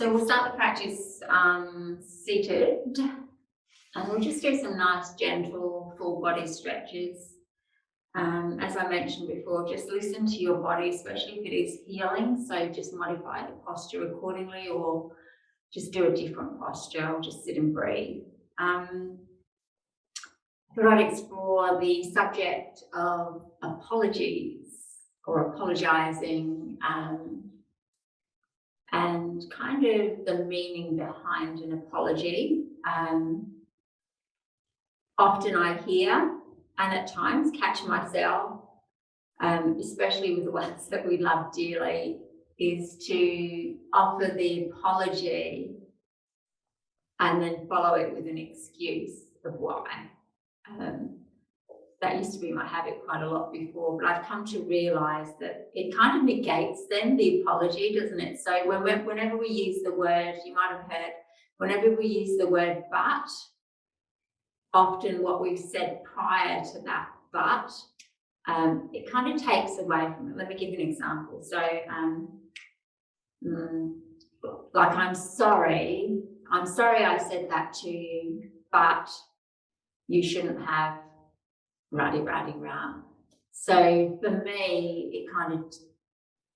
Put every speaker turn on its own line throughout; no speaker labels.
So we'll start the practice seated, and we'll just do some nice, gentle, full body stretches. As I mentioned before, just listen to your body, especially if it is healing. So just modify the posture accordingly, or just do a different posture, or just sit and breathe. I thought I'd explore the subject of apologies or apologizing, and kind of the meaning behind an apology. Often I hear, and at times catch myself, especially with the ones that we love dearly, is to offer the apology and then follow it with an excuse of why. That used to be my habit quite a lot before, but I've come to realise that it kind of negates then the apology, doesn't it? So whenever we use the word, you might have heard, whenever we use the word but, often what we've said prior to that but, it kind of takes away from it. Let me give you an example. So, like, I'm sorry I said that to you, but you shouldn't have rah. So for me, it kind of,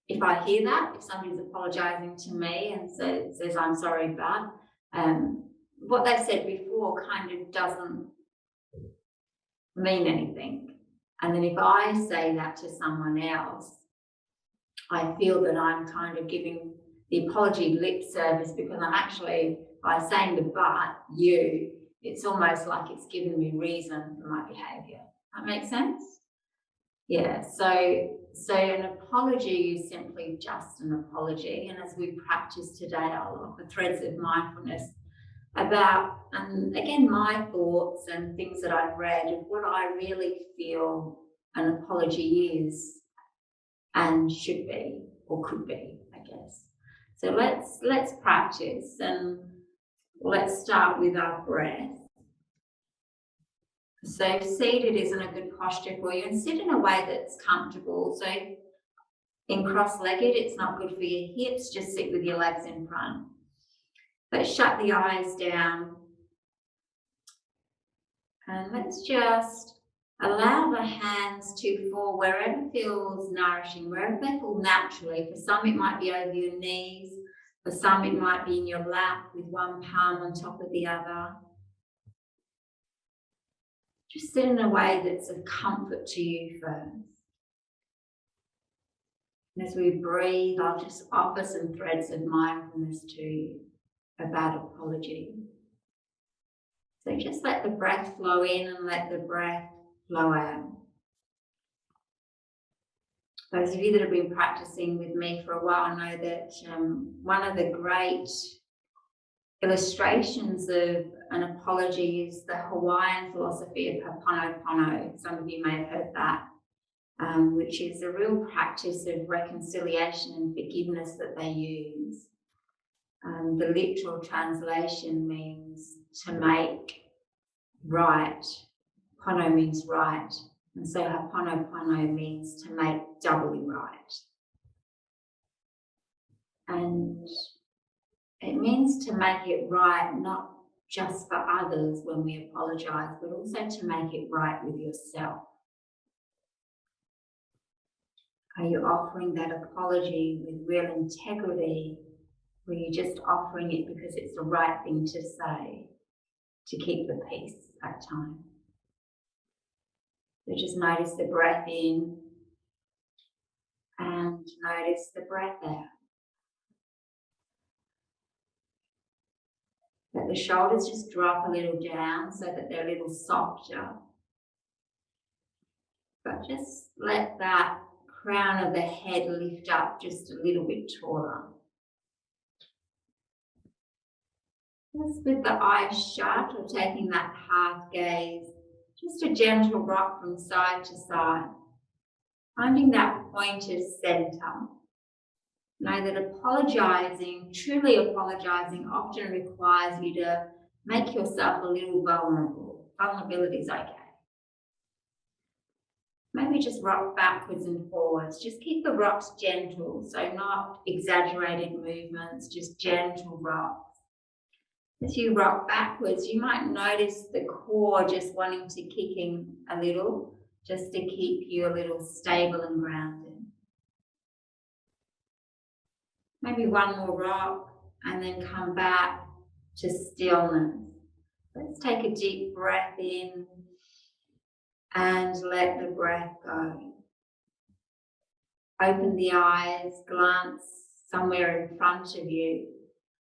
if I hear that, if somebody's apologising to me and says I'm sorry, but what they've said before kind of doesn't mean anything. And then if I say that to someone else, I feel that I'm kind of giving the apology lip service, because I'm actually, by saying the but, it's almost like it's given me reason for my behaviour. That makes sense? Yeah, so an apology is simply just an apology. And as we practice today, I'll offer threads of mindfulness about, again, my thoughts and things that I've read of what I really feel an apology is and should be, or could be, I guess. So let's practice, and let's start with our breath. So seated isn't a good posture for you, and sit in a way that's comfortable. So in cross-legged, it's not good for your hips. Just sit with your legs in front. Let's shut the eyes down. And let's just allow the hands to fall wherever feels nourishing, wherever they fall naturally. For some, it might be over your knees. For some, it might be in your lap with one palm on top of the other. Just sit in a way that's of comfort to you first. And as we breathe, I'll just offer some threads of mindfulness to you about apology. So just let the breath flow in and let the breath flow out. Those of you that have been practicing with me for a while know that one of the great illustrations of an apology is the Hawaiian philosophy of Ho'oponopono. Some of you may have heard that, which is a real practice of reconciliation and forgiveness that they use. The literal translation means to make right. Pono means right, and so Ho'oponopono means to make doubly right. And it means to make it right, not just for others when we apologise, but also to make it right with yourself. Are you offering that apology with real integrity, or are you just offering it because it's the right thing to say to keep the peace at times? So just notice the breath in and notice the breath out. Let the shoulders just drop a little down so that they're a little softer. But just let that crown of the head lift up just a little bit taller. Just with the eyes shut, or taking that half gaze, just a gentle rock from side to side. Finding that point of centre. Know that apologising, truly apologising, often requires you to make yourself a little vulnerable. Vulnerability is okay. Maybe just rock backwards and forwards. Just keep the rocks gentle, so not exaggerated movements, just gentle rocks. As you rock backwards, you might notice the core just wanting to kick in a little, just to keep you a little stable and grounded. Maybe one more rock and then come back to stillness. Let's take a deep breath in and let the breath go. Open the eyes, glance somewhere in front of you.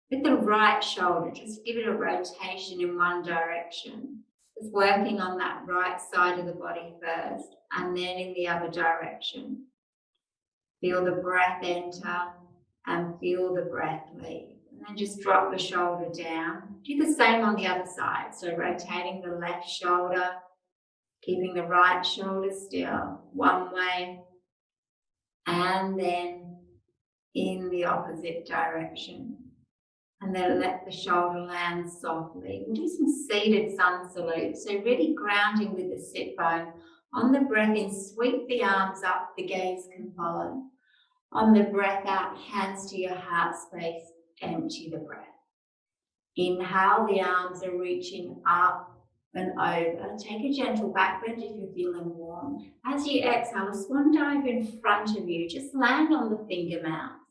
With the right shoulder, just give it a rotation in one direction. Just working on that right side of the body first, and then in the other direction. Feel the breath enter and feel the breath leave. And then just drop the shoulder down. Do the same on the other side. So rotating the left shoulder, keeping the right shoulder still, one way, and then in the opposite direction. And then let the shoulder land softly. We'll do some seated sun salute. So really grounding with the sit bone. On the breath in, sweep the arms up, the gaze can follow. On the breath out, hands to your heart space, empty the breath. Inhale, the arms are reaching up and over. Take a gentle back bend if you're feeling warm. As you exhale, a swan dive in front of you. Just land on the finger mounts.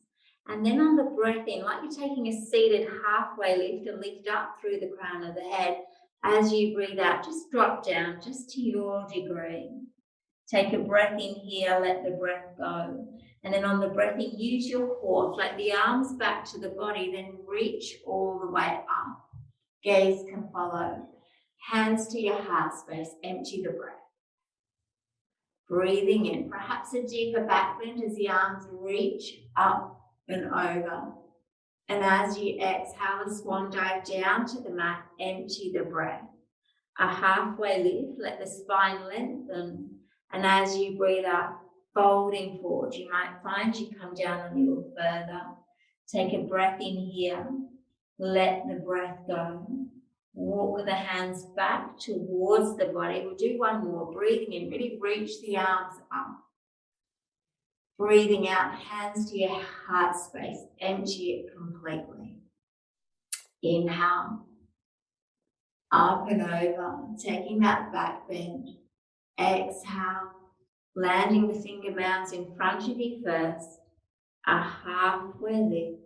And then on the breath in, like you're taking a seated halfway lift and lift up through the crown of the head. As you breathe out, just drop down just to your degree. Take a breath in here, let the breath go. And then on the breath in, use your core, flat the arms back to the body, then reach all the way up. Gaze can follow. Hands to your heart space, empty the breath. Breathing in, perhaps a deeper back bend as the arms reach up and over. And as you exhale, a swan dive down to the mat, empty the breath. A halfway lift, let the spine lengthen. And as you breathe out, folding forward, you might find you come down a little further. Take a breath in here, let the breath go. Walk the hands back towards the body. We'll do one more. Breathing in, really reach the arms up. Breathing out, hands to your heart space, empty it completely. Inhale, up and over, taking that back bend. Exhale, landing the finger mounts in front of you first, a halfway lift.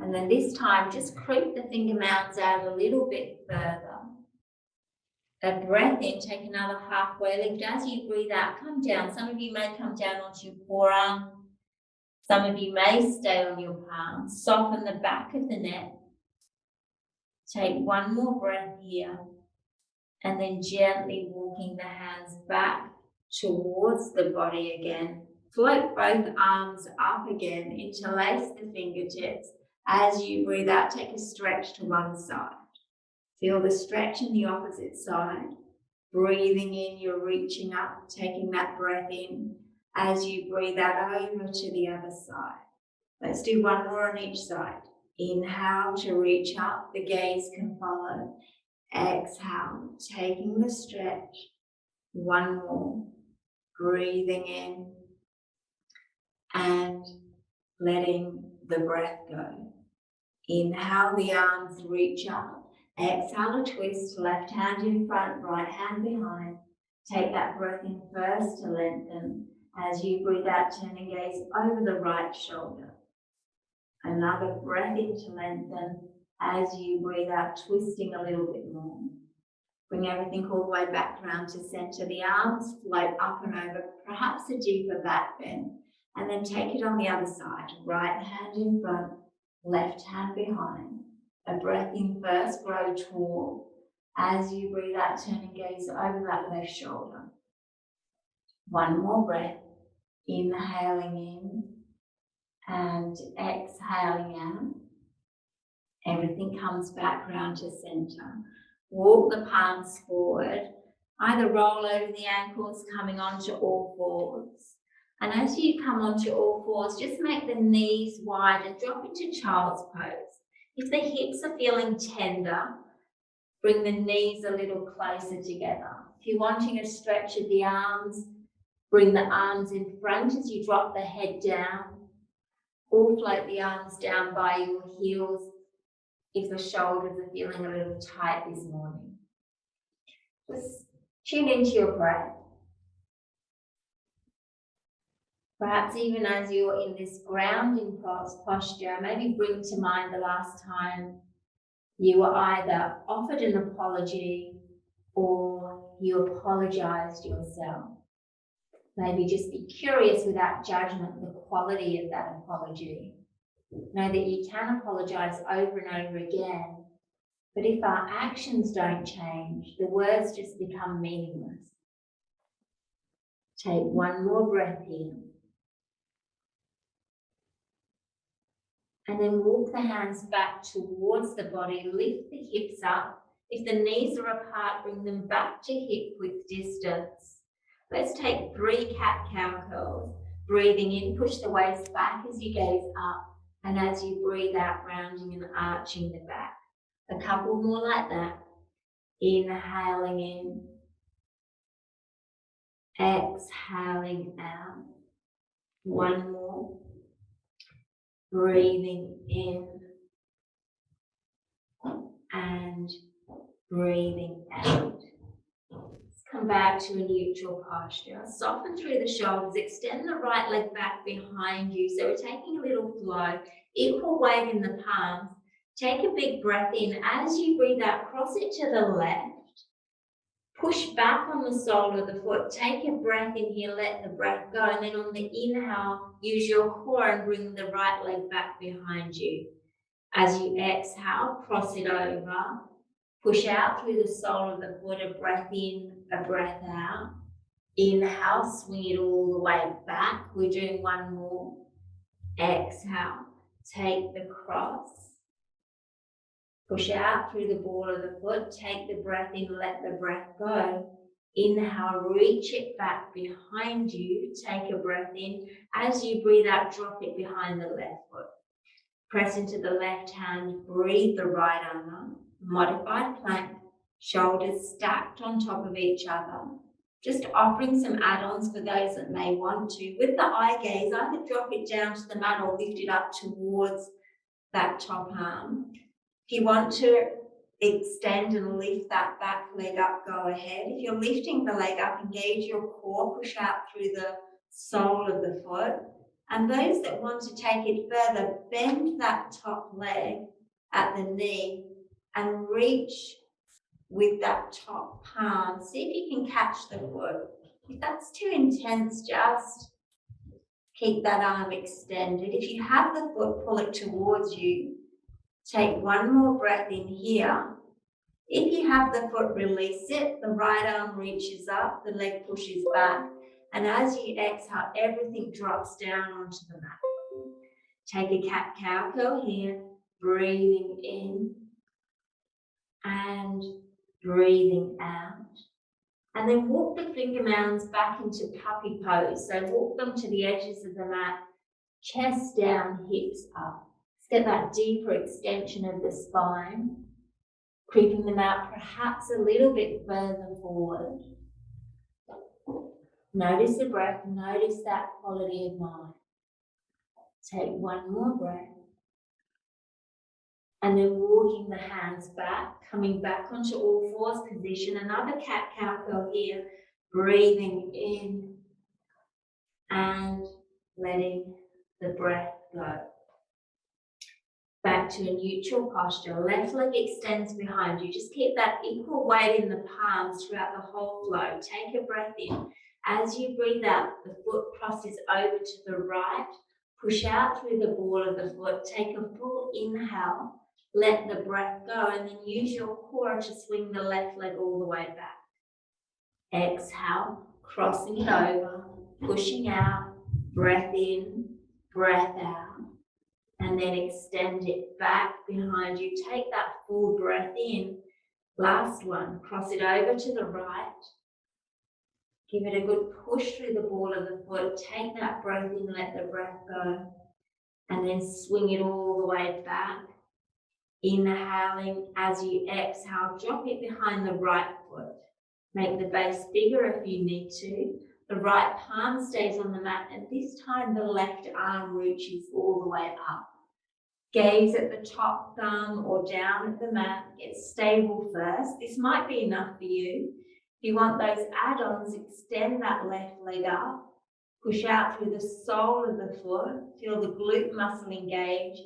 And then this time, just creep the finger mounts out a little bit further. A breath in, take another halfway lift. As you breathe out, come down. Some of you may come down onto your forearm. Some of you may stay on your palm. Soften the back of the neck. Take one more breath here. And then gently walking the hands back towards the body again. Float both arms up again. Interlace the fingertips. As you breathe out, take a stretch to one side. Feel the stretch in the opposite side. Breathing in, you're reaching up, taking that breath in. As you breathe out, over to the other side. Let's do one more on each side. Inhale to reach up, the gaze can follow. Exhale, taking the stretch. One more. Breathing in and letting the breath go. Inhale, the arms reach up. Exhale, a twist, left hand in front, right hand behind. Take that breath in first to lengthen. As you breathe out, turn and gaze over the right shoulder. Another breath in to lengthen. As you breathe out, twisting a little bit more. Bring everything all the way back round to center. The arms float up and over, perhaps a deeper back bend. And then take it on the other side. Right hand in front, left hand behind. A breath in first, grow tall. As you breathe out, turn and gaze over that left shoulder. One more breath. Inhaling in and exhaling out. Everything comes back round to center. Walk the palms forward. Either roll over the ankles, coming onto all fours. And as you come onto all fours, just make the knees wide and drop into child's pose. If the hips are feeling tender, bring the knees a little closer together. If you're wanting a stretch of the arms, Bring the arms in front as you drop the head down, or float the arms down by your heels if the shoulders are feeling a little tight this morning. Just tune into your breath. Perhaps even as you're in this grounding posture, maybe bring to mind the last time you were either offered an apology or you apologized yourself. Maybe just be curious without judgment the quality of that apology. Know that you can apologize over and over again, but if our actions don't change, the words just become meaningless. Take one more breath in. And then walk the hands back towards the body, lift the hips up. If the knees are apart, bring them back to hip width distance. Let's take 3 cat-cow curls. Breathing in, push the waist back as you gaze up. And as you breathe out, rounding and arching the back. A couple more like that. Inhaling in. Exhaling out. One more. Breathing in. And breathing out. Let's come back to a neutral posture. Soften through the shoulders. Extend the right leg back behind you. So we're taking a little flow. Equal weight in the palms. Take a big breath in. As you breathe out, cross it to the left. Push back on the sole of the foot. Take a breath in here. Let the breath go. And then on the inhale, use your core and bring the right leg back behind you. As you exhale, cross it over. Push out through the sole of the foot, a breath in, a breath out. Inhale, swing it all the way back. We're doing one more. Exhale, take the cross. Push out through the ball of the foot, take the breath in, let the breath go. Inhale, reach it back behind you, take a breath in. As you breathe out, drop it behind the left foot. Press into the left hand, breathe the right arm up. Modified plank, shoulders stacked on top of each other. Just offering some add-ons for those that may want to. With the eye gaze, either drop it down to the mat or lift it up towards that top arm. If you want to extend and lift that back leg up, go ahead. If you're lifting the leg up, engage your core, push out through the sole of the foot. And those that want to take it further, bend that top leg at the knee and reach with that top palm. See if you can catch the foot. If that's too intense, just keep that arm extended. If you have the foot, pull it towards you. Take one more breath in here. If you have the foot, release it. The right arm reaches up, the leg pushes back. And as you exhale, everything drops down onto the mat. Take a cat-cow curl here, breathing in and breathing out. And then walk the finger mounds back into puppy pose. So walk them to the edges of the mat, chest down, hips up. Let's get that deeper extension of the spine, creeping them out perhaps a little bit further forward. Notice the breath, notice that quality of mind. Take one more breath. And then walking the hands back, coming back onto all fours position. Another cat-cow curl here. Breathing in and letting the breath go. Back to a neutral posture. Left leg extends behind you. Just keep that equal weight in the palms throughout the whole flow. Take a breath in. As you breathe out, the foot crosses over to the right. Push out through the ball of the foot. Take a full inhale. Let the breath go and then use your core to swing the left leg all the way back. Exhale, crossing it over, pushing out, breath in, breath out, and then extend it back behind you. Take that full breath in. Last one, cross it over to the right. Give it a good push through the ball of the foot. Take that breath in, let the breath go, and then swing it all the way back. Inhaling, as you exhale, drop it behind the right foot. Make the base bigger if you need to. The right palm stays on the mat, and this time the left arm reaches all the way up. Gaze at the top thumb or down at the mat. Get stable first. This might be enough for you. If you want those add-ons, extend that left leg up. Push out through the sole of the foot. Feel the glute muscle engage.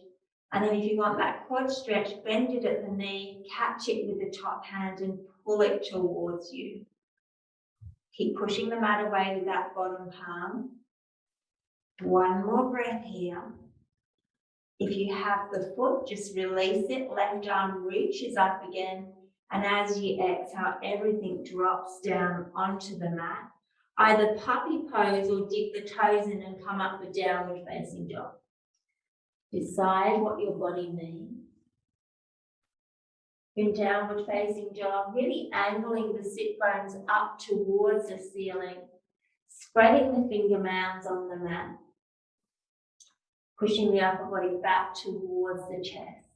And then if you want that quad stretch, bend it at the knee, catch it with the top hand and pull it towards you. Keep pushing the mat away with that bottom palm. One more breath here. If you have the foot, just release it. Left arm reaches up again. And as you exhale, everything drops down onto the mat. Either puppy pose or dig the toes in and come up for downward facing dog. Decide what your body needs. In downward facing dog, really angling the sit bones up towards the ceiling, spreading the finger mounds on the mat, pushing the upper body back towards the chest.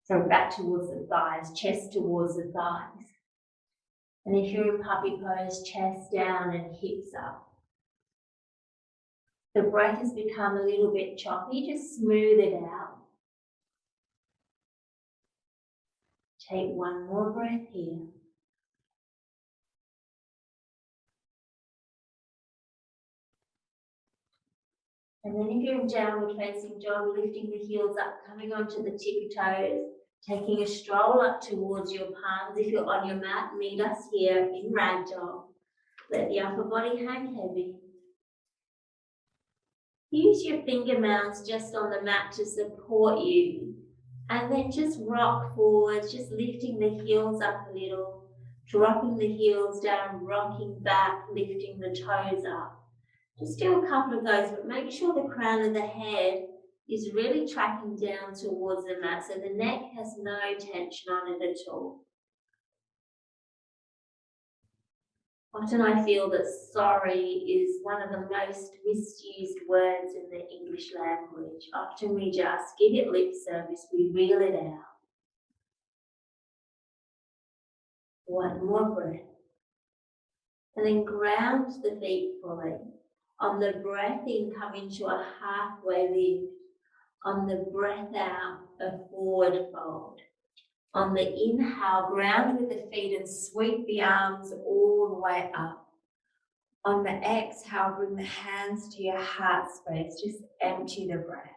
So back towards the thighs, chest towards the thighs. And if you're in puppy pose, chest down and hips up. The breath has become a little bit choppy, just smooth it out. Take one more breath here. And then if you're in downward facing dog, lifting the heels up, coming onto the tippy toes, taking a stroll up towards your palms. If you're on your mat, meet us here in ragdoll. Let the upper body hang heavy. Use your finger mounds just on the mat to support you. And then just rock forwards, just lifting the heels up a little, dropping the heels down, rocking back, lifting the toes up. Just do a couple of those, but make sure the crown of the head is really tracking down towards the mat, so the neck has no tension on it at all. Often I feel that sorry is one of the most misused words in the English language. Often we just give it lip service, we reel it out. One more breath. And then ground the feet fully. On the breath in, come into a halfway lift. On the breath out, a forward fold. On the inhale, ground with the feet and sweep the arms all the way up. On the exhale, bring the hands to your heart space. Just empty the breath.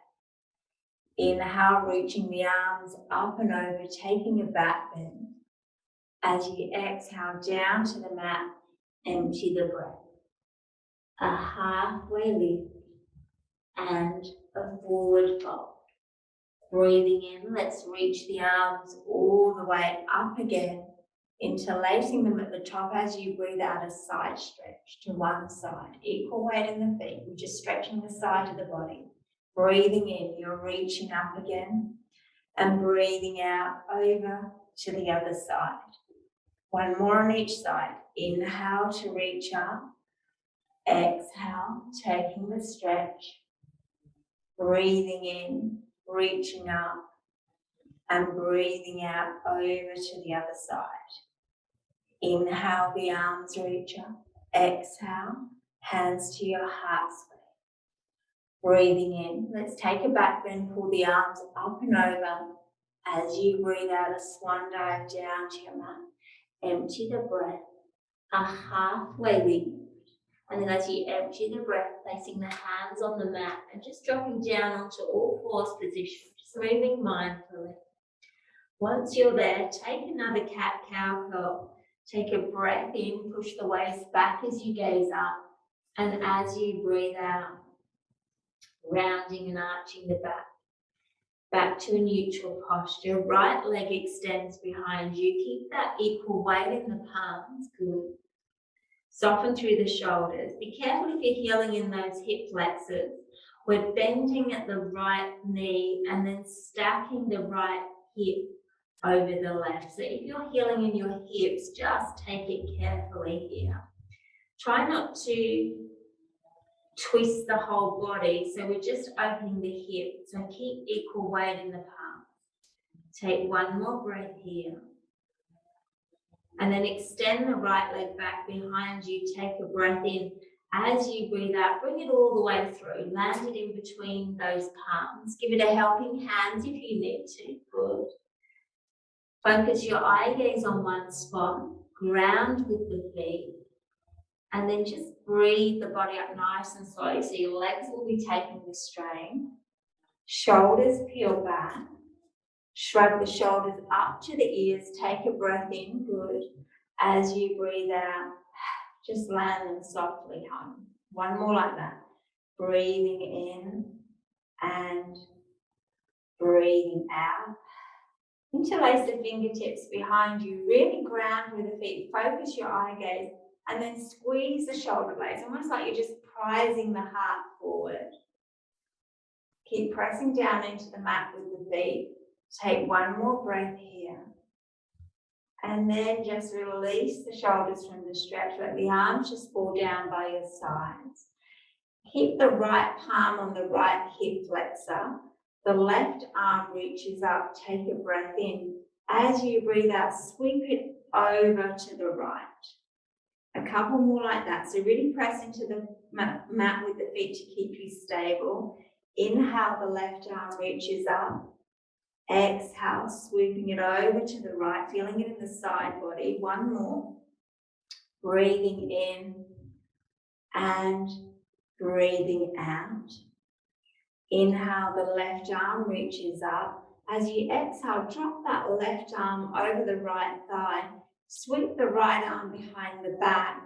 Inhale, reaching the arms up and over, taking a back bend. As you exhale down to the mat, empty the breath. A halfway lift and a forward fold. Breathing in, let's reach the arms all the way up again, interlacing them at the top as you breathe out, a side stretch to one side. Equal weight in the feet, we're just stretching the side of the body. Breathing in, you're reaching up again, and breathing out over to the other side. One more on each side. Inhale to reach up. Exhale, taking the stretch. Breathing in, reaching up, and breathing out over to the other side. Inhale, the arms reach up. Exhale, hands to your heart space. Breathing in, let's take a back bend, pull the arms up and over. As you breathe out, a swan dive down to your mat. Empty the breath, a halfway lift. And then as you empty the breath, placing the hands on the mat and just dropping down onto all fours position, just moving mindfully. Once you're there, take another cat-cow curl. Take a breath in, push the waist back as you gaze up. And as you breathe out, rounding and arching the back. Back to a neutral posture. Right leg extends behind you. Keep that equal weight in the palms. Good. Soften through the shoulders. Be careful if you're healing in those hip flexors. We're bending at the right knee and then stacking the right hip over the left. So if you're healing in your hips, just take it carefully here. Try not to twist the whole body. So we're just opening the hip. So keep equal weight in the palms. Take one more breath here. And then extend the right leg back behind you. Take a breath in. As you breathe out, bring it all the way through. Land it in between those palms. Give it a helping hand if you need to. Good. Focus your eye gaze on one spot. Ground with the feet. And then just breathe the body up nice and slowly so your legs will be taking the strain. Shoulders peel back. Shrug the shoulders up to the ears. Take a breath in. Good. As you breathe out, just land them softly home. One more like that. Breathing in and breathing out. Interlace the fingertips behind you. Really ground with the feet. Focus your eye gaze and then squeeze the shoulder blades. Almost like you're just prizing the heart forward. Keep pressing down into the mat with the feet. Take one more breath here. And then just release the shoulders from the stretch. Let the arms just fall down by your sides. Keep the right palm on the right hip flexor. The left arm reaches up. Take a breath in. As you breathe out, sweep it over to the right. A couple more like that. So really press into the mat with the feet to keep you stable. Inhale, the left arm reaches up. Exhale, sweeping it over to the right, feeling it in the side body. One more. Breathing in and breathing out. Inhale, the left arm reaches up. As you exhale, drop that left arm over the right thigh. Sweep the right arm behind the back.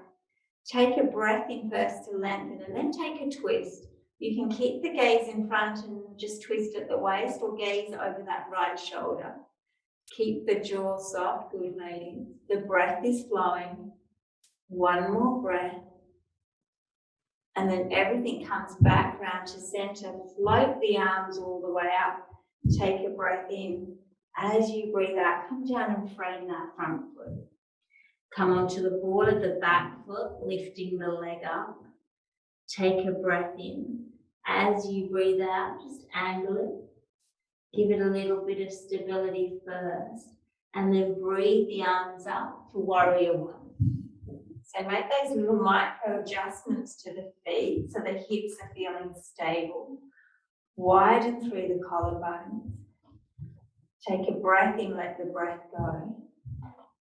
Take a breath in first to lengthen and then take a twist. You can keep the gaze in front and just twist at the waist or gaze over that right shoulder. Keep the jaw soft, good ladies. The breath is flowing. One more breath. And then everything comes back round to center. Float the arms all the way up. Take a breath in. As you breathe out, come down and frame that front foot. Come onto the ball of the back foot, lifting the leg up. Take a breath in. As you breathe out, just angle it. Give it a little bit of stability first. And then breathe the arms up for warrior one. So make those little micro adjustments to the feet so the hips are feeling stable. Widen through the collarbones. Take a breath in, let the breath go.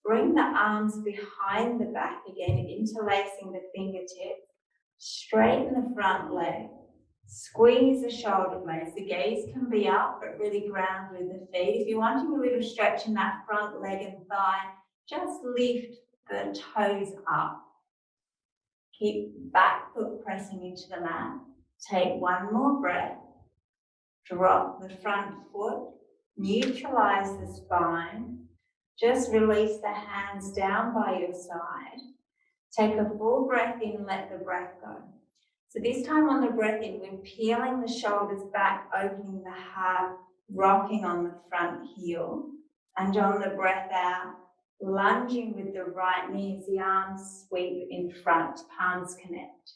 Bring the arms behind the back again, interlacing the fingertips. Straighten the front leg. Squeeze the shoulder blades. The gaze can be up, but really ground with the feet. If you're wanting a little stretch in that front leg and thigh, just lift the toes up. Keep back foot pressing into the mat. Take one more breath. Drop the front foot. Neutralize the spine. Just release the hands down by your side. Take a full breath in, let the breath go. So this time on the breath in, we're peeling the shoulders back, opening the heart, rocking on the front heel. And on the breath out, lunging with the right knee as the arms sweep in front, palms connect.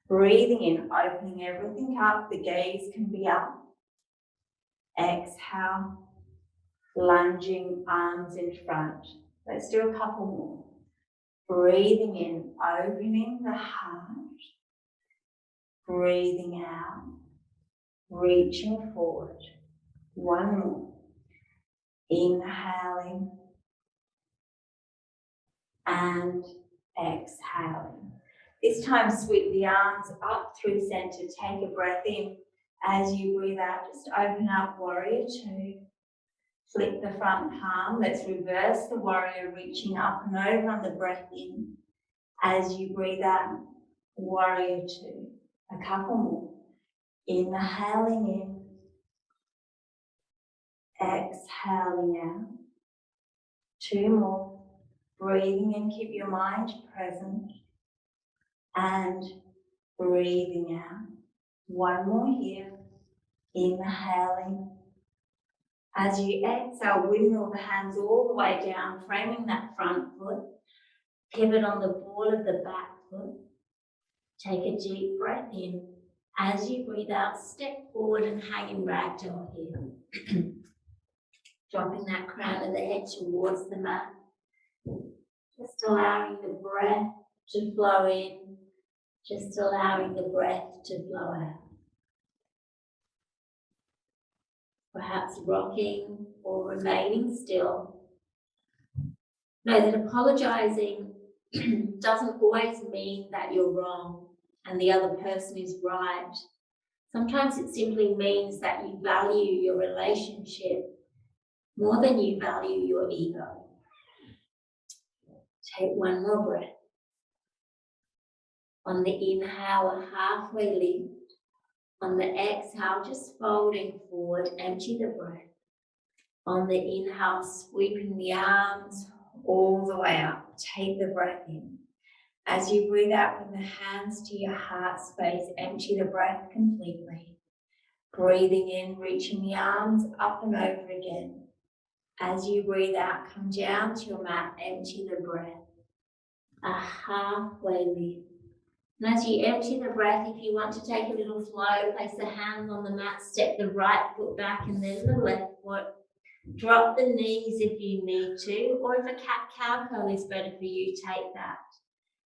Breathing in, opening everything up, the gaze can be up. Exhale, lunging, arms in front. Let's do a couple more. Breathing in, opening the heart. Breathing out, reaching forward. One more. Inhaling and exhaling. This time sweep the arms up through center. Take a breath in. As you breathe out, just open up warrior two. Flip the front palm. Let's reverse the warrior, reaching up and over on the breath in. As you breathe out, warrior two. A couple more. Inhaling in. Exhaling out. Two more. Breathing in, keep your mind present. And breathing out. One more here. Inhaling. As you exhale, windmill the hands all the way down, framing that front foot. Pivot on the ball of the back foot. Take a deep breath in. As you breathe out, step forward and hang in ragdoll here. Dropping that crown of the head towards the mat. Just allowing the breath to flow in, just allowing the breath to flow out. Perhaps rocking or remaining still. Know that apologizing doesn't always mean that you're wrong and the other person is right. Sometimes it simply means that you value your relationship more than you value your ego. Take one more breath. On the inhale, a halfway lift. On the exhale, just folding forward, empty the breath. On the inhale, sweeping the arms all the way up. Take the breath in. As you breathe out with the hands to your heart space, empty the breath completely. Breathing in, reaching the arms up and over again. As you breathe out, come down to your mat, empty the breath. A halfway lift. And as you empty the breath, if you want to take a little flow, place the hands on the mat, step the right foot back and then the left foot. Drop the knees if you need to, or if a cat-cow curl is better for you, take that.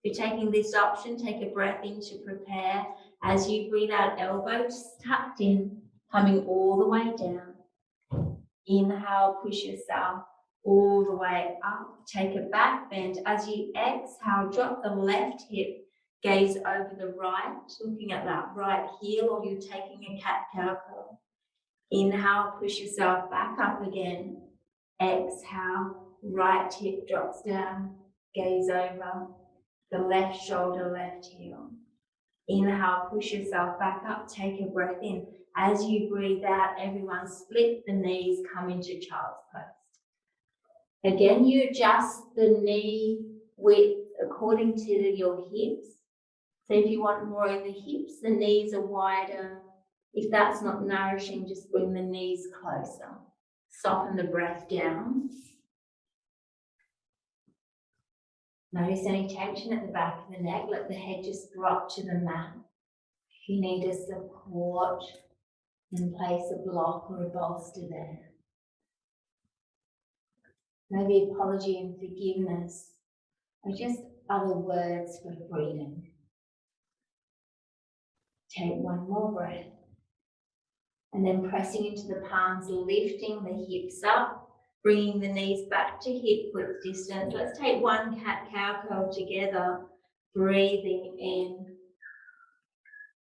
If you're taking this option, take a breath in to prepare. As you breathe out, elbows tucked in, coming all the way down. Inhale, push yourself all the way up. Take a back bend. As you exhale, drop the left hip, gaze over the right, looking at that right heel, or you're taking a cat-cow curl. Inhale, push yourself back up again. Exhale, right hip drops down, gaze over the left shoulder, left heel. Inhale, push yourself back up, take a breath in. As you breathe out, everyone split the knees, come into child's pose. Again, you adjust the knee width according to your hips. So if you want more in the hips, the knees are wider. If that's not nourishing, just bring the knees closer. Soften the breath down. Notice any tension at the back of the neck. Let the head just drop to the mat. If you need a support, then place a block or a bolster there. Maybe apology and forgiveness are just other words for freedom. Take one more breath. And then pressing into the palms, lifting the hips up, bringing the knees back to hip width distance. Let's take one cat-cow curl together, breathing in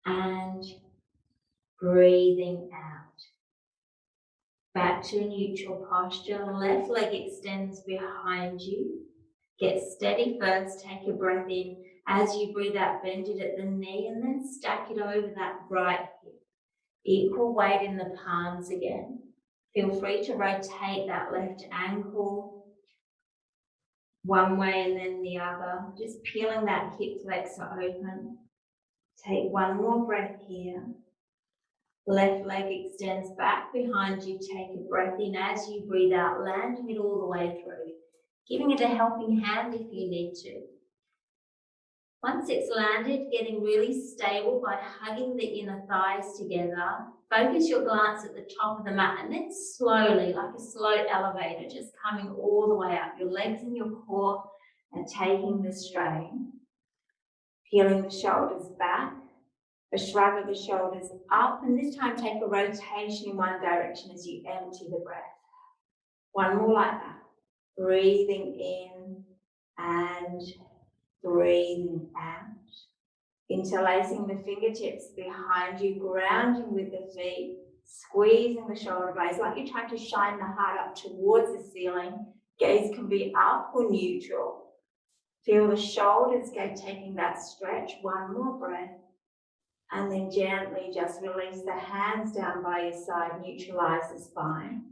and breathing out. Back to a neutral posture. Left leg extends behind you. Get steady first, take a breath in. As you breathe out, bend it at the knee and then stack it over that right hip. Equal weight in the palms again. Feel free to rotate that left ankle one way and then the other. Just peeling that hip flexor open. Take one more breath here. Left leg extends back behind you. Take a breath in. As you breathe out, landing it all the way through. Giving it a helping hand if you need to. Once it's landed, getting really stable by hugging the inner thighs together. Focus your glance at the top of the mat and then slowly, like a slow elevator, just coming all the way up. Your legs and your core and taking the strain. Peeling the shoulders back, a shrug of the shoulders up, and this time take a rotation in one direction as you empty the breath. One more like that. Breathing in and breathing out. Interlacing the fingertips behind you, grounding with the feet, squeezing the shoulder blades like you're trying to shine the heart up towards the ceiling. Gaze can be up or neutral. Feel the shoulders go, taking that stretch. One more breath. And then gently just release the hands down by your side, neutralize the spine.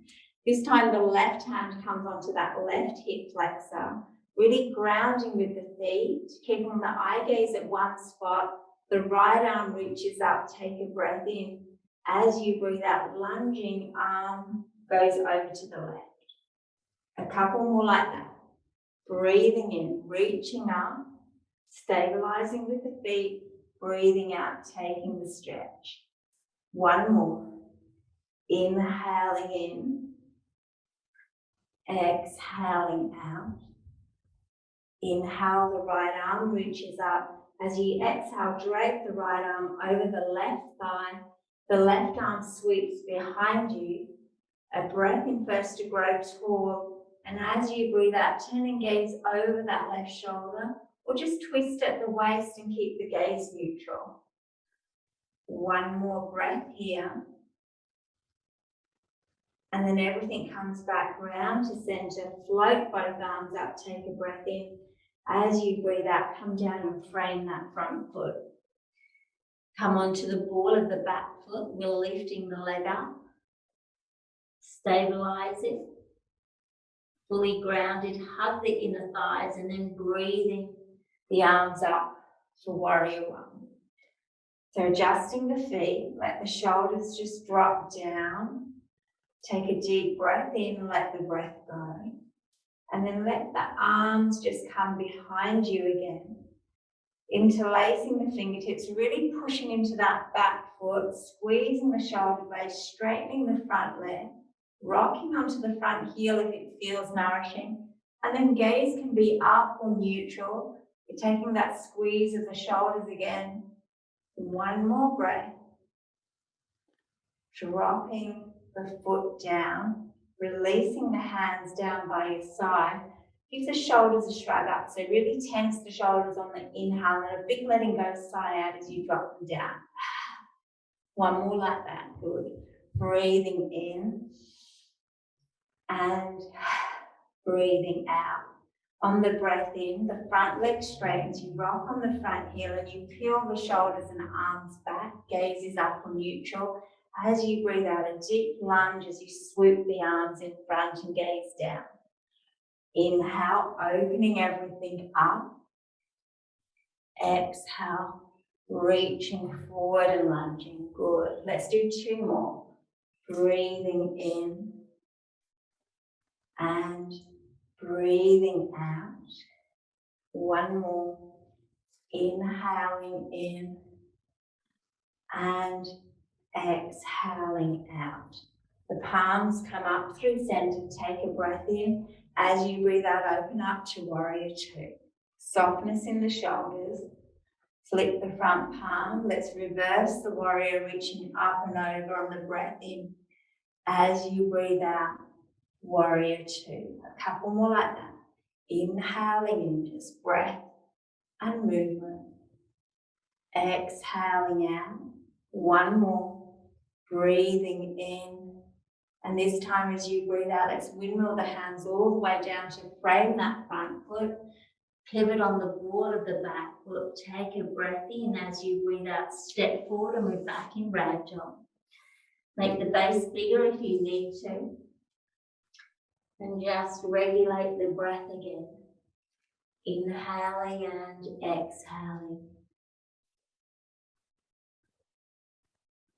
This time the left hand comes onto that left hip flexor. Really grounding with the feet, keeping the eye gaze at one spot. The right arm reaches up, take a breath in. As you breathe out, lunging arm goes over to the left. A couple more like that. Breathing in, reaching up, stabilizing with the feet, breathing out, taking the stretch. One more. Inhaling in, exhaling out.
Inhale, the right arm reaches up. As you exhale, drape the right arm over the left thigh. The left arm sweeps behind you. A breath in first to grow tall. And as you breathe out, turn and gaze over that left shoulder, or just twist at the waist and keep the gaze neutral. One more breath here. And then everything comes back round to center. Float both arms up, take a breath in. As you breathe out, come down and frame that front foot. Come onto the ball of the back foot. We're lifting the leg up. Stabilize it. Fully grounded, hug the inner thighs, and then breathing the arms up for warrior one. So adjusting the feet, let the shoulders just drop down. Take a deep breath in, let the breath go. And then let the arms just come behind you again. Interlacing the fingertips, really pushing into that back foot, squeezing the shoulder blades, straightening the front leg, rocking onto the front heel if it feels nourishing. And then gaze can be up or neutral. You're taking that squeeze of the shoulders again. One more breath. Dropping the foot down, releasing the hands down by your side. Give the shoulders a shrug up. So really tense the shoulders on the inhale and a big letting go sigh out as you drop them down. One more like that. Good. Breathing in and breathing out. On the breath in, the front leg straightens. You rock on the front heel and you peel the shoulders and arms back. Gaze is up or neutral. As you breathe out, a deep lunge as you swoop the arms in front and gaze down. Inhale, opening everything up. Exhale, reaching forward and lunging. Good. Let's do two more. Breathing in and breathing out. One more. Inhaling in and exhaling out. The palms come up through center. Take a breath in. As you breathe out, open up to warrior two. Softness in the shoulders. Flip the front palm. Let's reverse the warrior, reaching up and over on the breath in. As you breathe out, warrior two. A couple more like that. Inhaling in, just breath and movement. Exhaling out. One more. Breathing in. And this time as you breathe out, let's windmill the hands all the way down to frame that front foot. Pivot on the ball of the back foot. Take a breath in. As you breathe out, step forward and move back in ragdoll. Make the base bigger if you need to. And just regulate the breath again. Inhaling and exhaling.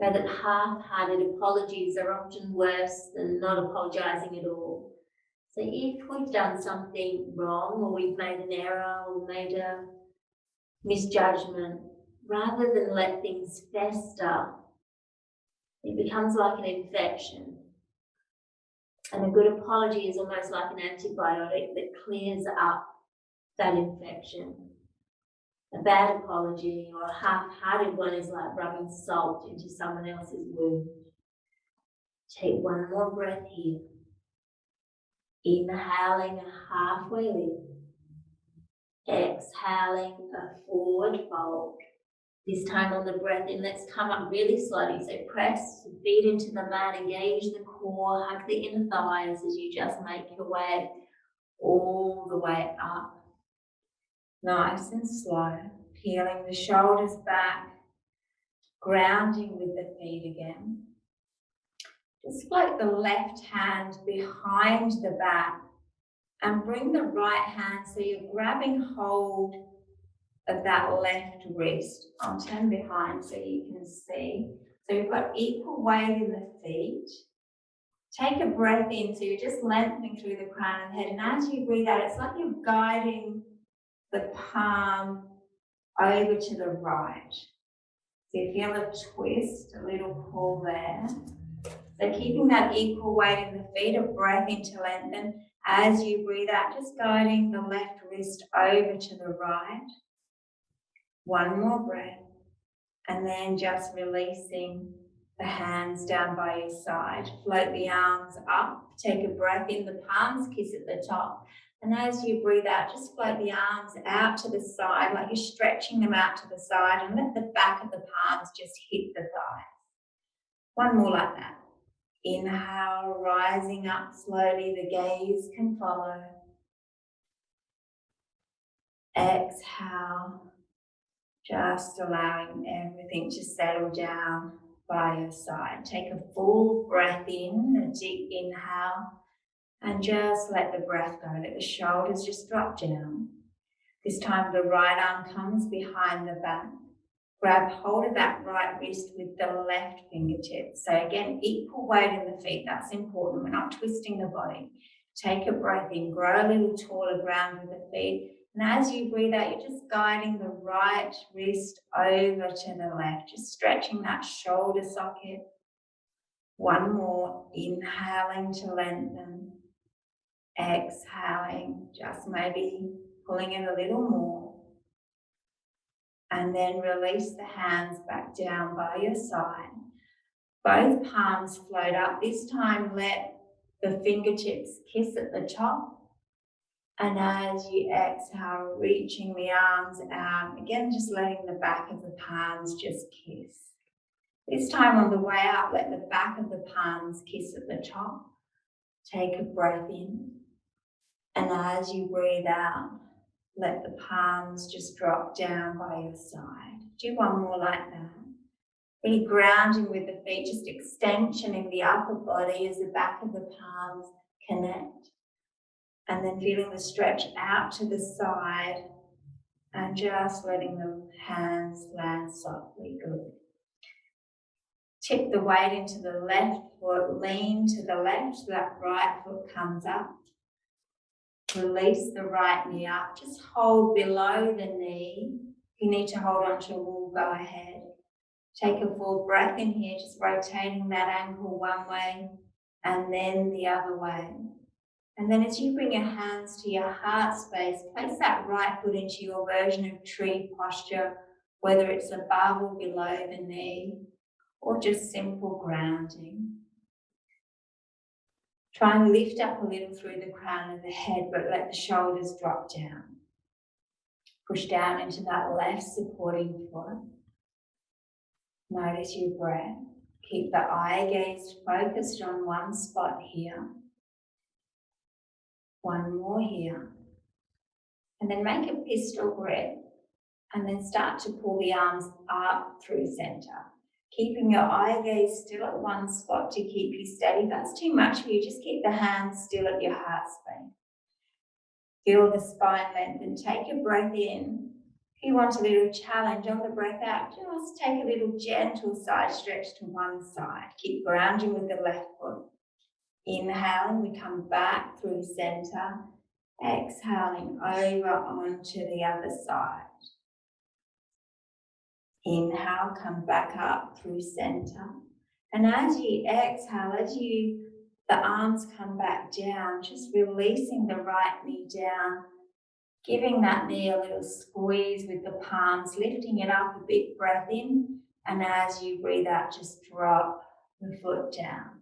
So that half-hearted apologies are often worse than not apologising at all. So if we've done something wrong, or we've made an error, or made a misjudgment, rather than let things fester, it becomes like an infection. And a good apology is almost like an antibiotic that clears up that infection. A bad apology or a half-hearted one is like rubbing salt into someone else's wound. Take one more breath here. Inhaling a halfway lift. Exhaling a forward fold. This time on the breath in, let's come up really slowly. So press the feet into the mat, engage the core, hug the inner thighs as you just make your way all the way up. Nice and slow, peeling the shoulders back, grounding with the feet again. Just float the left hand behind the back and bring the right hand so you're grabbing hold of that left wrist. I'll turn behind so you can see. So you've got equal weight in the feet. Take a breath in, so you're just lengthening through the crown of the head. And as you breathe out, it's like you're guiding the palm over to the right. So you feel a twist, a little pull there. So So keeping that equal weight in the feet, a breath in to lengthen. As you breathe out, just guiding the left wrist over to the right. One more breath. And then just releasing the hands down by your side. Float the arms up. Take a breath in, the palms kiss at the top. And as you breathe out, just float the arms out to the side, like you're stretching them out to the side, and let the back of the palms just hit the thighs. One more like that. Inhale, rising up slowly, the gaze can follow. Exhale, just allowing everything to settle down by your side. Take a full breath in, a deep inhale, and just let the breath go. Let the shoulders just drop down. This time the right arm comes behind the back. Grab hold of that right wrist with the left fingertip. So again, equal weight in the feet. That's important. We're not twisting the body. Take a breath in. Grow a little taller ground with the feet. And as you breathe out, you're just guiding the right wrist over to the left. Just stretching that shoulder socket. One more. Inhaling to lengthen. Exhaling, just maybe pulling in a little more. And then release the hands back down by your side. Both palms float up. This time let the fingertips kiss at the top. And as you exhale, reaching the arms out. Again, just letting the back of the palms just kiss. This time on the way up, let the back of the palms kiss at the top. Take a breath in. And as you breathe out, let the palms just drop down by your side. Do one more like that. Really grounding with the feet, just extension in the upper body as the back of the palms connect. And then feeling the stretch out to the side and just letting the hands land softly. Good. Tip the weight into the left foot, lean to the left so that right foot comes up. Release the right knee up. Just hold below the knee. If you need to hold on to a wall, go ahead. Take a full breath in here, just rotating that ankle one way and then the other way. And then as you bring your hands to your heart space, place that right foot into your version of tree posture, whether it's above or below the knee, or just simple grounding. Try and lift up a little through the crown of the head, but let the shoulders drop down. Push down into that left supporting foot. Notice your breath. Keep the eye gaze focused on one spot here. One more here. And then make a pistol grip and then start to pull the arms up through center. Keeping your eye gaze still at one spot to keep you steady. If that's too much for you, just keep the hands still at your heart space. Feel the spine lengthen. Take a breath in. If you want a little challenge on the breath out, just take a little gentle side stretch to one side. Keep grounding with the left foot. Inhaling, we come back through center. Exhaling over onto the other side. Inhale, come back up through center. And as you exhale, the arms come back down, just releasing the right knee down, giving that knee a little squeeze with the palms, lifting it up a bit, breath in. And as you breathe out, just drop the foot down.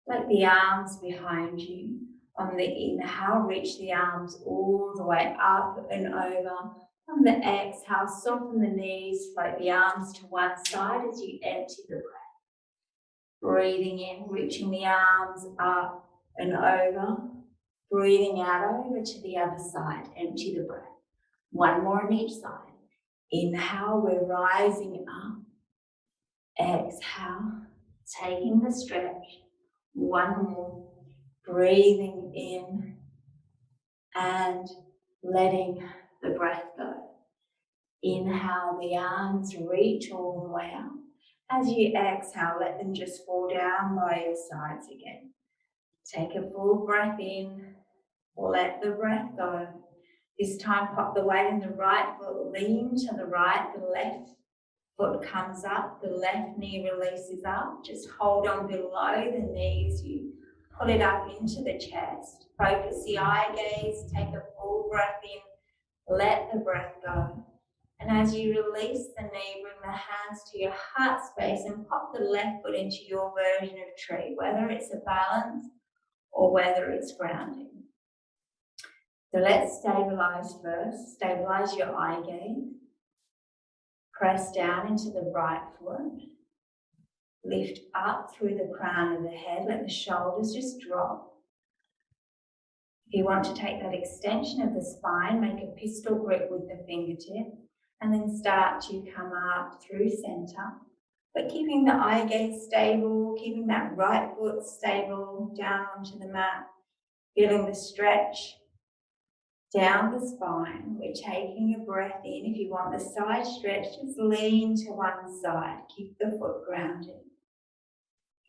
Let the arms behind you. On the inhale, reach the arms all the way up and over. On the exhale, soften the knees, float the arms to one side as you empty the breath. Breathing in, reaching the arms up and over. Breathing out over to the other side, empty the breath. One more on each side. Inhale, we're rising up. Exhale, taking the stretch. One more. Breathing in and letting the breath go. Inhale, the arms reach all the way up. As you exhale, let them just fall down by your sides again. Take a full breath in, let the breath go. This time, pop the weight in the right foot, lean to the right, the left Foot comes up, the left knee releases up. Just hold on below the knees. You pull it up into the chest. Focus the eye gaze, take a full breath in, let the breath go. And as you release the knee, bring the hands to your heart space and pop the left foot into your version of tree, whether it's a balance or whether it's grounding. So let's stabilize first. Stabilize your eye gaze. Press down into the right foot. Lift up through the crown of the head. Let the shoulders just drop. If you want to take that extension of the spine, make a pistol grip with the fingertip and then start to come up through center. But keeping the eye gaze stable, keeping that right foot stable down onto the mat, feeling the stretch down the spine. We're taking a breath in. If you want the side stretch, just lean to one side. Keep the foot grounded.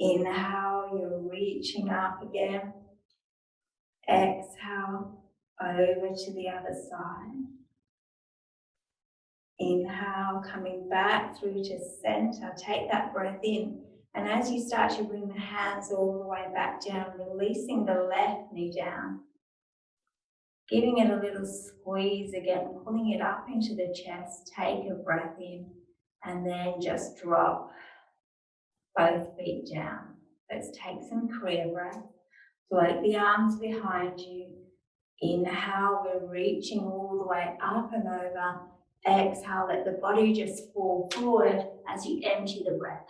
Inhale, you're reaching up again. Exhale, over to the other side. Inhale, coming back through to center. Take that breath in. And as you start to bring the hands all the way back down, releasing the left knee down. Giving it a little squeeze again, pulling it up into the chest. Take a breath in and then just drop both feet down. Let's take some Kriya breath. Float the arms behind you. Inhale, we're reaching all the way up and over. Exhale, let the body just fall forward as you empty the breath.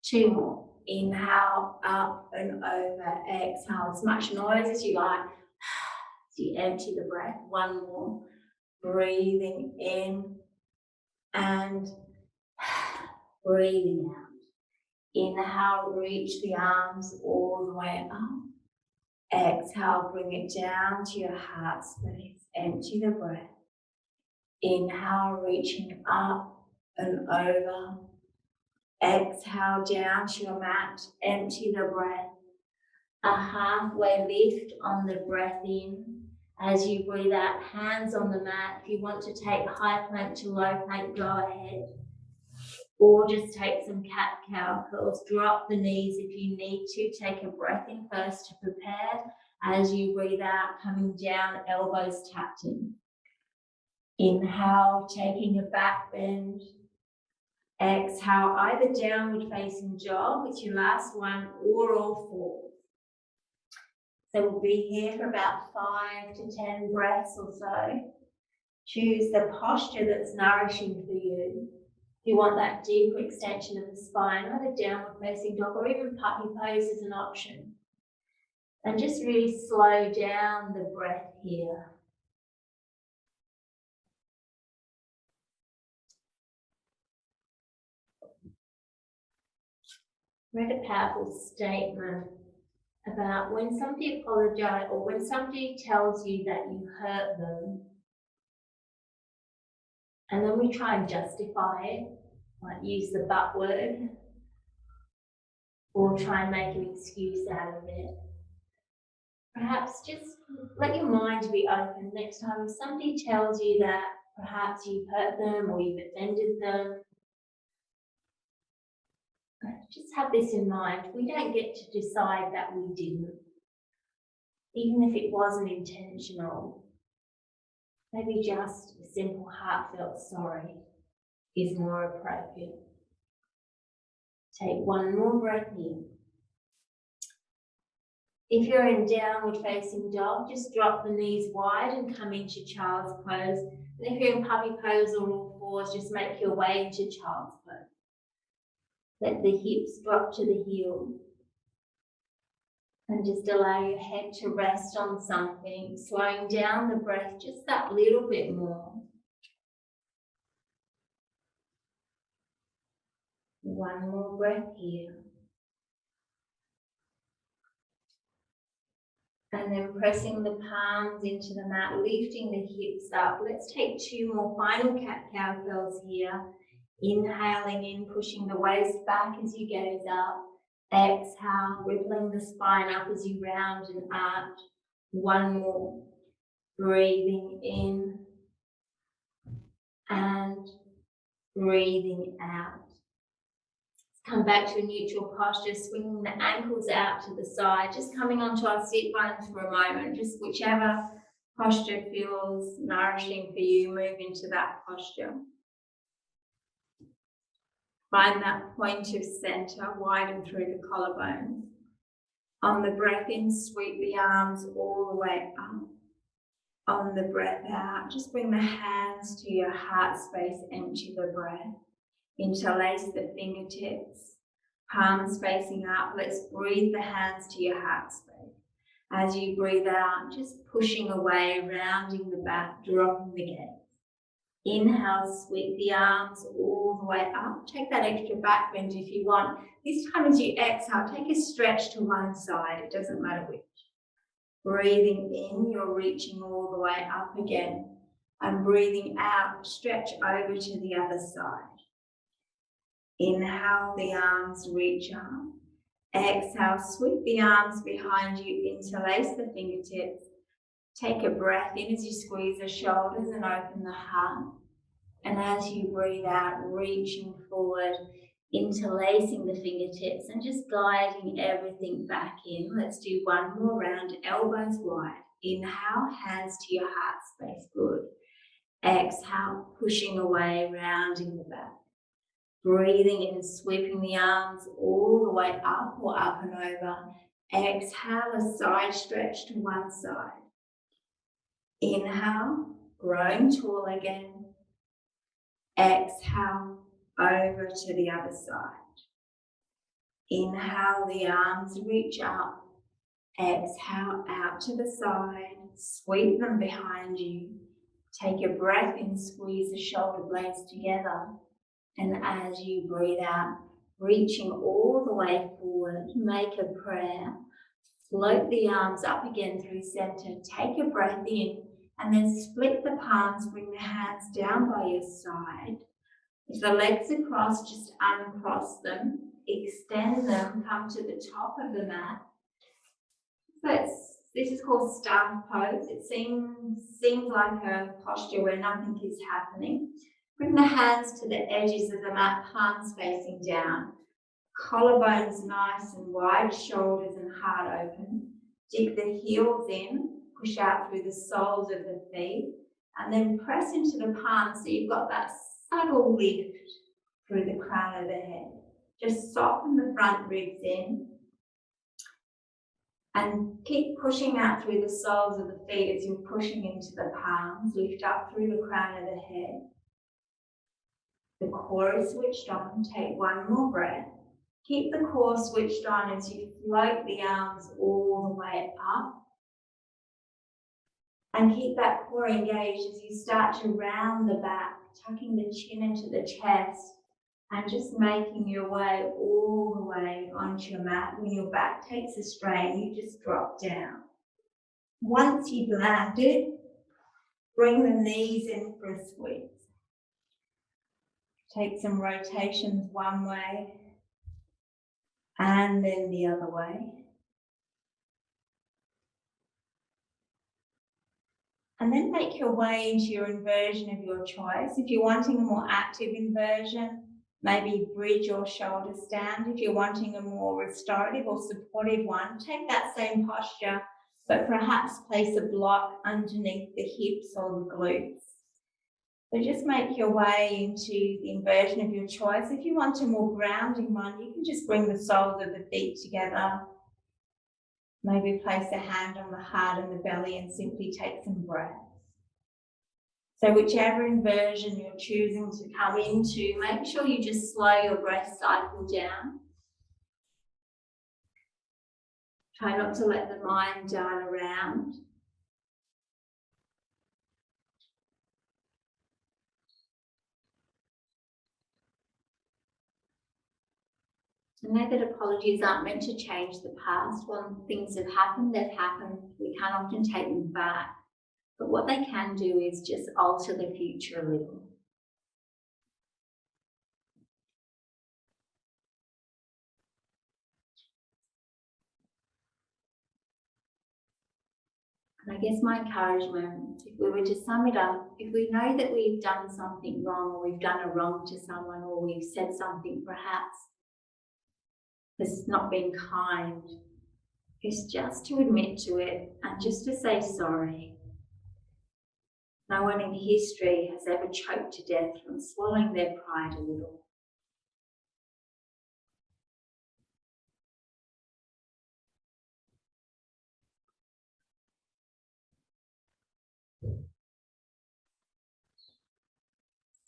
2 more. Inhale, up and over. Exhale, as much noise as you like. As you empty the breath. 1 more. Breathing in and breathing out. Inhale, reach the arms all the way up. Exhale, bring it down to your heart space. Empty the breath. Inhale, reaching up and over. Exhale, down to your mat. Empty the breath. A halfway lift on the breath in. As you breathe out, hands on the mat. If you want to take high plank to low plank, go ahead. Or just take some cat-cow curls. Drop the knees if you need to. Take a breath in first to prepare. As you breathe out, coming down, elbows tapped in. Inhale, taking a back bend. Exhale, either downward facing dog, it's your last one, or all fours. So we'll be here for about 5 to 10 breaths or so. Choose the posture that's nourishing for you. If you want that deeper extension of the spine, either downward facing dog or even puppy pose is an option. And just really slow down the breath here. Read a powerful statement about when somebody apologizes or when somebody tells you that you hurt them, and then we try and justify it, like use the but word, or try and make an excuse out of it. Perhaps just let your mind be open next time if somebody tells you that perhaps you've hurt them or you've offended them. Just have this in mind. We don't get to decide that we didn't. Even if it wasn't intentional, maybe just a simple heartfelt sorry is more appropriate. Take 1 more breath in. If you're in downward facing dog, just drop the knees wide and come into child's pose. And if you're in puppy pose or all fours, just make your way into child's pose. Let the hips drop to the heels. And just allow your head to rest on something, slowing down the breath just that little bit more. 1 more breath here. And then pressing the palms into the mat, lifting the hips up. Let's take 2 more final cat-cow curls here. Inhaling in, pushing the waist back as you gaze up. Exhale, rippling the spine up as you round and arch. 1 more. Breathing in and breathing out. Come back to a neutral posture, swinging the ankles out to the side, just coming onto our sit bones for a moment, just whichever posture feels nourishing for you, move into that posture. Find that point of center, widen through the collarbone. On the breath in, sweep the arms all the way up. On the breath out, just bring the hands to your heart space, empty the breath. Interlace the fingertips, palms facing up. Let's breathe the hands to your heart space. As you breathe out, just pushing away, rounding the back, dropping the gaze. Inhale, sweep the arms all the way up. Take that extra back bend if you want. This time as you exhale, take a stretch to one side. It doesn't matter which. Breathing in, you're reaching all the way up again. And breathing out, stretch over to the other side. Inhale, the arms reach up. Exhale, sweep the arms behind you, interlace the fingertips. Take a breath in as you squeeze the shoulders and open the heart. And as you breathe out, reaching forward, interlacing the fingertips and just guiding everything back in. Let's do one more round, elbows wide. Inhale, hands to your heart space, good. Exhale, pushing away, rounding the back. Breathing in, sweeping the arms all the way up or up and over. Exhale, a side stretch to one side. Inhale, growing tall again. Exhale, over to the other side. Inhale, the arms reach up. Exhale, out to the side. Sweep them behind you. Take a breath in, squeeze the shoulder blades together. And as you breathe out, reaching all the way forward, make a prayer. Float the arms up again through center. Take a breath in and then split the palms, bring the hands down by your side. If the legs are crossed, just uncross them, extend them, come to the top of the mat. This is called staff pose. It seems like a posture where nothing is happening. Bring the hands to the edges of the mat, palms facing down. Collarbones nice and wide, shoulders and heart open. Dig the heels in, push out through the soles of the feet, and then press into the palms so you've got that subtle lift through the crown of the head. Just soften the front ribs in and keep pushing out through the soles of the feet as you're pushing into the palms. Lift up through the crown of the head. The core is switched on. Take one more breath. Keep the core switched on as you float the arms all the way up. And keep that core engaged as you start to round the back, tucking the chin into the chest and just making your way all the way onto your mat. When your back takes a strain, you just drop down. Once you've landed, bring the knees in for a squeeze. Take some rotations one way and then the other way. And then make your way into your inversion of your choice. If you're wanting a more active inversion, maybe bridge or shoulder stand. If you're wanting a more restorative or supportive one, take that same posture, but perhaps place a block underneath the hips or the glutes. So just make your way into the inversion of your choice. If you want a more grounding one, you can just bring the soles of the feet together. Maybe place a hand on the heart and the belly and simply take some breaths. So whichever inversion you're choosing to come into, make sure you just slow your breath cycle down. Try not to let the mind dart around. I know that apologies aren't meant to change the past. When things have happened, they've happened. We can't often take them back. But what they can do is just alter the future a little.
And I guess my encouragement, if we were to sum it up, if we know that we've done something wrong, or we've done a wrong to someone, or we've said something perhaps that's not been kind, is just to admit to it and just to say sorry. No one in history has ever choked to death from swallowing their pride a little.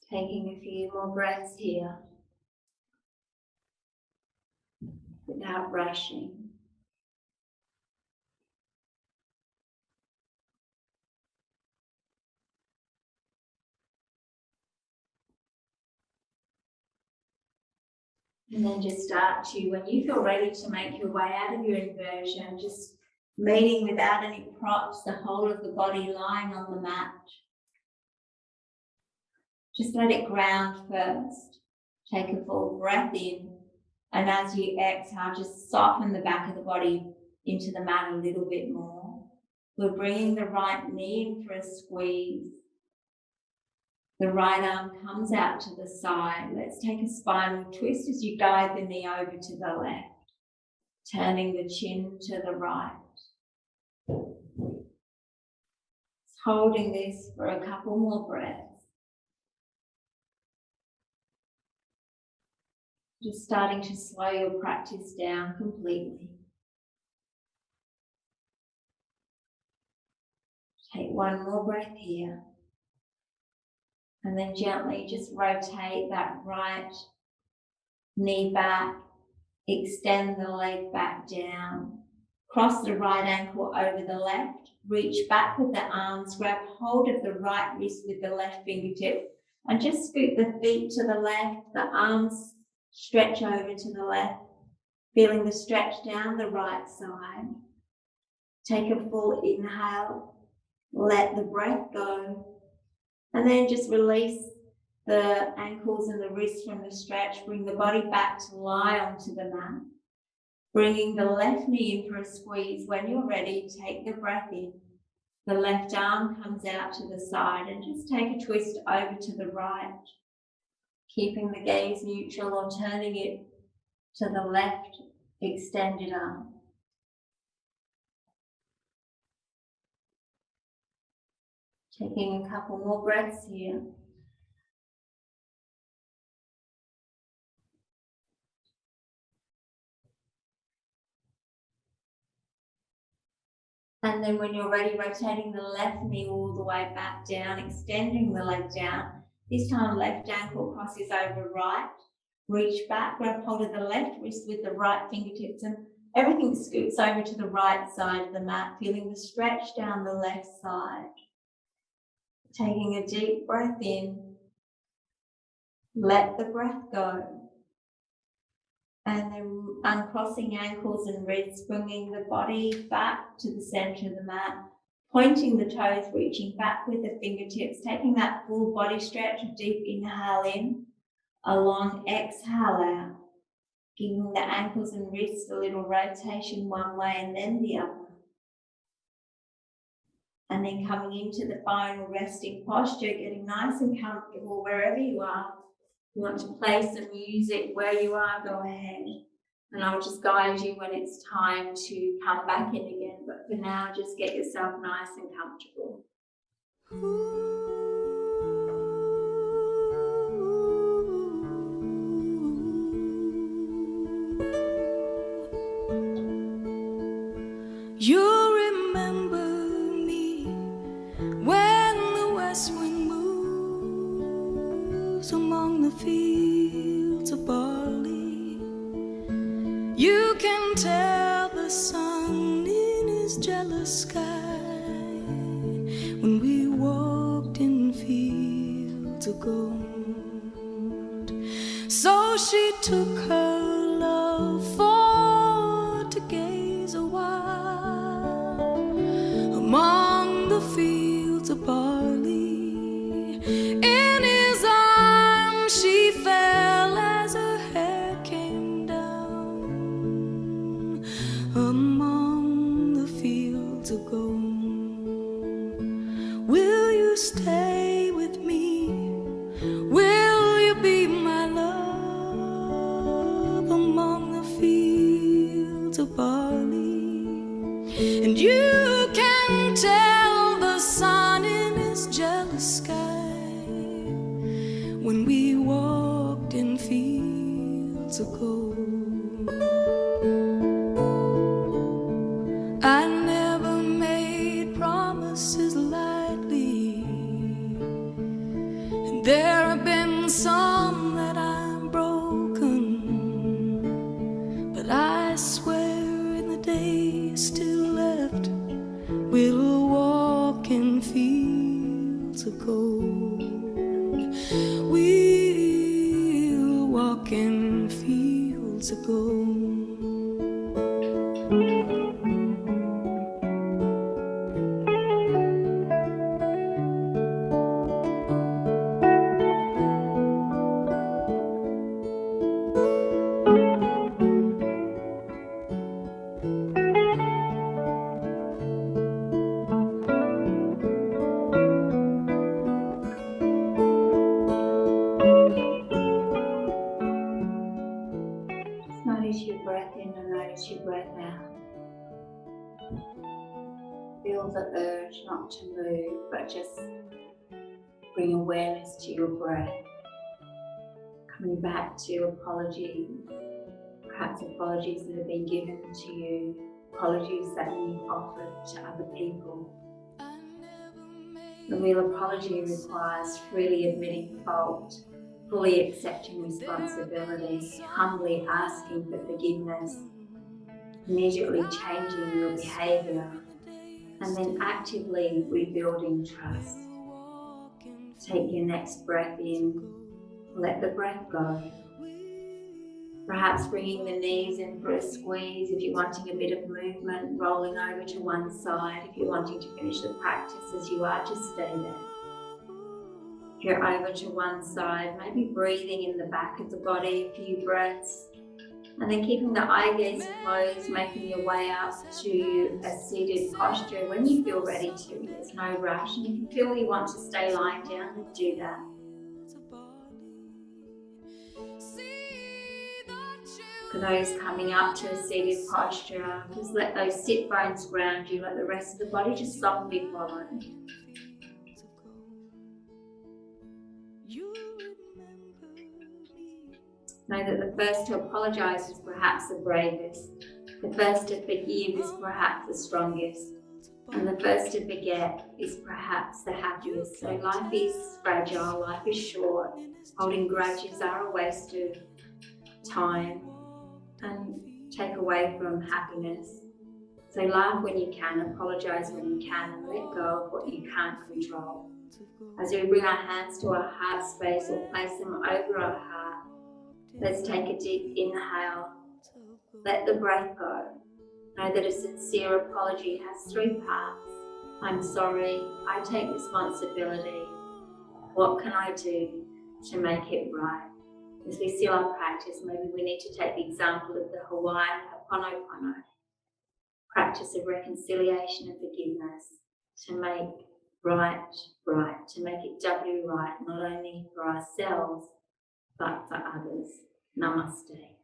Taking a few more breaths here without rushing. And then just start to, when you feel ready to make your way out of your inversion, just meeting without any props, the whole of the body lying on the mat. Just let it ground first. Take a full breath in, and as you exhale, just soften the back of the body into the mat a little bit more. We're bringing the right knee in for a squeeze. The right arm comes out to the side. Let's take a spinal twist as you guide the knee over to the left, turning the chin to the right. Holding this for a couple more breaths. Just starting to slow your practice down completely. Take one more breath here. And then gently just rotate that right knee back, extend the leg back down, cross the right ankle over the left, reach back with the arms, grab hold of the right wrist with the left fingertip, and just scoot the feet to the left, the arms stretch over to the left, feeling the stretch down the right side. Take a full inhale, let the breath go, and then just release the ankles and the wrists from the stretch, bring the body back to lie onto the mat. Bringing the left knee in for a squeeze. When you're ready, take the breath in. The left arm comes out to the side and just take a twist over to the right. Keeping the gaze neutral or turning it to the left extended arm. Taking a couple more breaths here. And then when you're ready, rotating the left knee all the way back down, extending the leg down. This time left ankle crosses over right. Reach back, grab hold of the left wrist with the right fingertips, and everything scoots over to the right side of the mat, feeling the stretch down the left side. Taking a deep breath in, let the breath go. And then uncrossing ankles and wrists, bringing the body back to the center of the mat, pointing the toes, reaching back with the fingertips, taking that full body stretch, a deep inhale in, a long exhale out, giving the ankles and wrists a little rotation one way and then the other. And then coming into the final resting posture, getting nice and comfortable wherever you are. You want to play some music where you are, go ahead. And I'll just guide you when it's time to come back in again. But for now, just get yourself nice and comfortable.
You remember me when the west wind moves among the fields of barley. You can tell the sun in his jealous sky when we walked in fields of gold. So she took her love for to gaze a while among the fields of barley. In his arms she fell as her hair came down among the fields of gold. to barley. And you can tell the sun in his jealous sky when we walked in fields of gold. I never made promises lightly, and there have been some that I've broken, but I swear in the days still left, we'll walk in fields of gold. We'll walk in fields of gold.
Notice your breath in and notice your breath out. Feel the urge not to move, but just bring awareness to your breath. Coming back to apologies, perhaps apologies that have been given to you, apologies that you've offered to other people. The real apology requires freely admitting fault, fully accepting responsibility, humbly asking for forgiveness, immediately changing your behaviour, and then actively rebuilding trust. Take your next breath in, let the breath go. Perhaps bringing the knees in for a squeeze if you're wanting a bit of movement, rolling over to one side if you're wanting to finish the practice as you are, just stay there. If you're over to one side, maybe breathing in the back of the body, a few breaths, and then keeping the eye gaze closed, making your way up to a seated posture when you feel ready to. There's no rush, and if you feel you want to stay lying down, then do that. For those coming up to a seated posture, just let those sit bones ground you, let the rest of the body just softly follow. Know that the first to apologise is perhaps the bravest, the first to forgive is perhaps the strongest, and the first to forget is perhaps the happiest. So life is fragile, life is short, holding grudges are a waste of time and take away from happiness. So laugh when you can, apologise when you can, and let go of what you can't control. As we bring our hands to our heart space or place them over our heart, let's take a deep inhale. Let the breath go. Know that a sincere apology has three parts. I'm sorry, I take responsibility. What can I do to make it right? As we seal our practice, maybe we need to take the example of the Hawaiian Ho'oponopono, practice of reconciliation and forgiveness, to make right, to make it doubly right, not only for ourselves, but for others. Namaste.